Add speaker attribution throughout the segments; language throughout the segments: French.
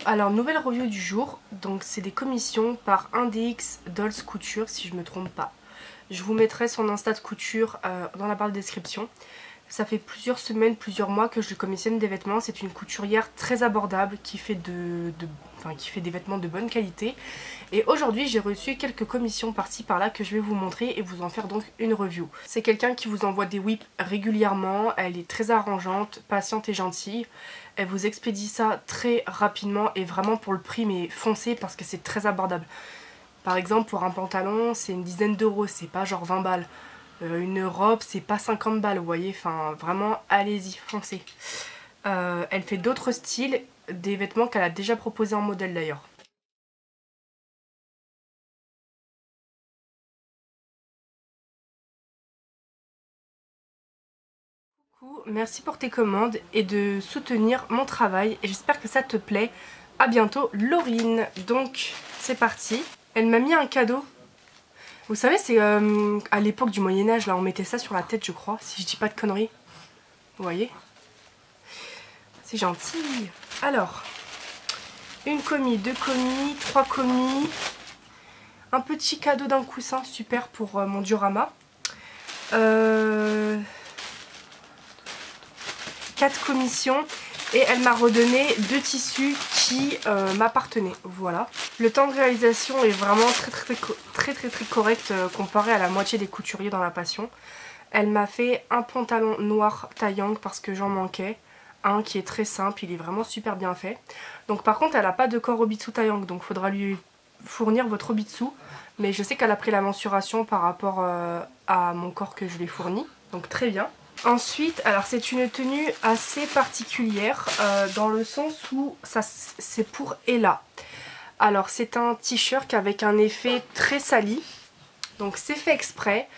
Speaker 1: alors nouvelle review du jour, donc c'est des commissions par Index Dolls Couture si je me trompe pas. Je vous mettrai son Insta de couture dans la barre de description. Ça fait plusieurs semaines, plusieurs mois que je lui commissionne des vêtements. C'est une couturière très abordable qui fait des vêtements de bonne qualité. Et aujourd'hui j'ai reçu quelques commissions par-ci par-là que je vais vous montrer et vous en faire donc une review. C'est quelqu'un qui vous envoie des whips régulièrement, elle est très arrangeante, patiente et gentille. Elle vous expédie ça très rapidement et vraiment pour le prix, mais foncez parce que c'est très abordable. Par exemple pour un pantalon c'est une dizaine d'euros, c'est pas genre 20 balles. Une robe c'est pas 50 balles, vous voyez, enfin vraiment allez-y, foncez. Elle fait d'autres styles, des vêtements qu'elle a déjà proposés en modèle d'ailleurs. Merci pour tes commandes et de soutenir mon travail et j'espère que ça te plaît. A bientôt Laurine. Donc c'est parti. Elle m'a mis un cadeau. Vous savez c'est à l'époque du Moyen-Âge, là on mettait ça sur la tête je crois, si je dis pas de conneries. Vous voyez? C'est gentil. Alors, une commis, deux commis, trois commis. Un petit cadeau d'un coussin, super pour mon diorama. 4 commissions et elle m'a redonné 2 tissus qui m'appartenaient. Voilà. Le temps de réalisation est vraiment très correct comparé à la moitié des couturiers dans la passion. Elle m'a fait un pantalon noir taille-yang parce que j'en manquais. Un qui est très simple, il est vraiment super bien fait. Donc par contre elle n'a pas de corps Obitsu taille-yang, donc il faudra lui fournir votre Obitsu. Mais je sais qu'elle a pris la mensuration par rapport à mon corps que je lui ai fourni. Donc très bien. Ensuite, alors c'est une tenue assez particulière dans le sens où c'est pour Ella. Alors c'est un t-shirt avec un effet très sali, donc c'est fait exprès,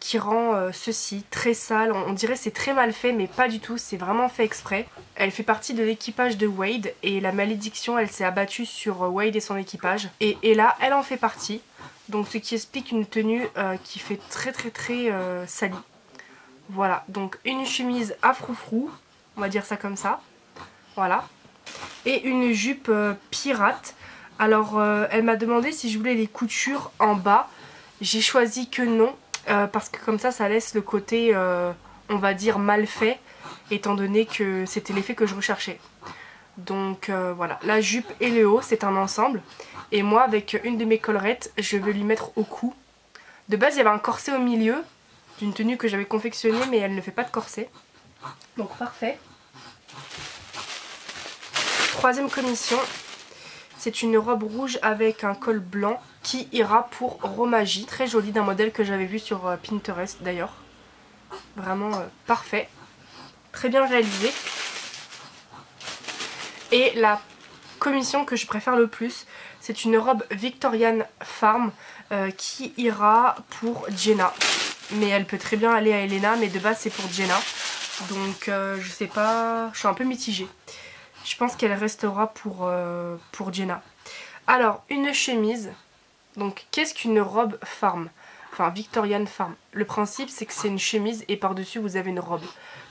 Speaker 1: qui rend ceci très sale. On dirait c'est très mal fait mais pas du tout, c'est vraiment fait exprès. Elle fait partie de l'équipage de Wade et la malédiction elle s'est abattue sur Wade et son équipage. Et Ella elle en fait partie, donc ce qui explique une tenue qui fait très salie. Voilà, donc une chemise à froufrou, on va dire ça comme ça, voilà. Et une jupe pirate. Alors elle m'a demandé si je voulais les coutures en bas. J'ai choisi que non, parce que comme ça laisse le côté, on va dire, mal fait, étant donné que c'était l'effet que je recherchais. Donc voilà, la jupe et le haut, c'est un ensemble. Et moi, avec une de mes collerettes, je vais lui mettre au cou. De base, il y avait un corset au milieu d'une tenue que j'avais confectionnée, mais elle ne fait pas de corset. Donc parfait. Troisième commission, c'est une robe rouge avec un col blanc qui ira pour Romagie. Très jolie, d'un modèle que j'avais vu sur Pinterest d'ailleurs. Vraiment parfait. Très bien réalisé. Et la commission que je préfère le plus, c'est une robe Victorian Farm qui ira pour Jenna. Mais elle peut très bien aller à Elena, mais de base c'est pour Jenna. Donc je sais pas, je suis un peu mitigée. Je pense qu'elle restera pour Jenna. Alors une chemise, donc qu'est-ce qu'une robe farm? Enfin Victorian Farm. Le principe c'est que c'est une chemise et par-dessus vous avez une robe.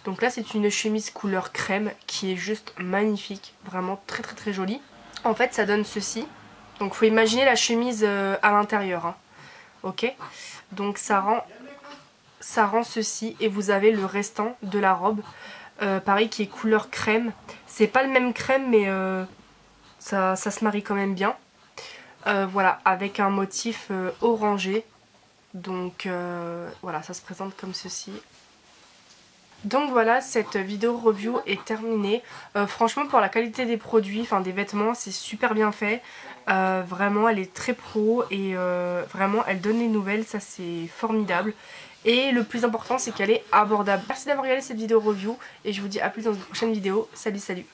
Speaker 1: Donc là c'est une chemise couleur crème qui est juste magnifique, vraiment très jolie. En fait ça donne ceci, donc faut imaginer la chemise à l'intérieur, hein. Ok, donc ça rend ceci et vous avez le restant de la robe, pareil qui est couleur crème. C'est pas le même crème mais ça se marie quand même bien. Voilà, avec un motif orangé. Donc voilà, ça se présente comme ceci. Donc voilà, cette vidéo review est terminée. Franchement pour la qualité des produits, enfin des vêtements, c'est super bien fait. Vraiment elle est très pro et vraiment elle donne les nouvelles, ça c'est formidable. Et le plus important c'est qu'elle est abordable. Merci d'avoir regardé cette vidéo review et je vous dis à plus dans une prochaine vidéo. Salut.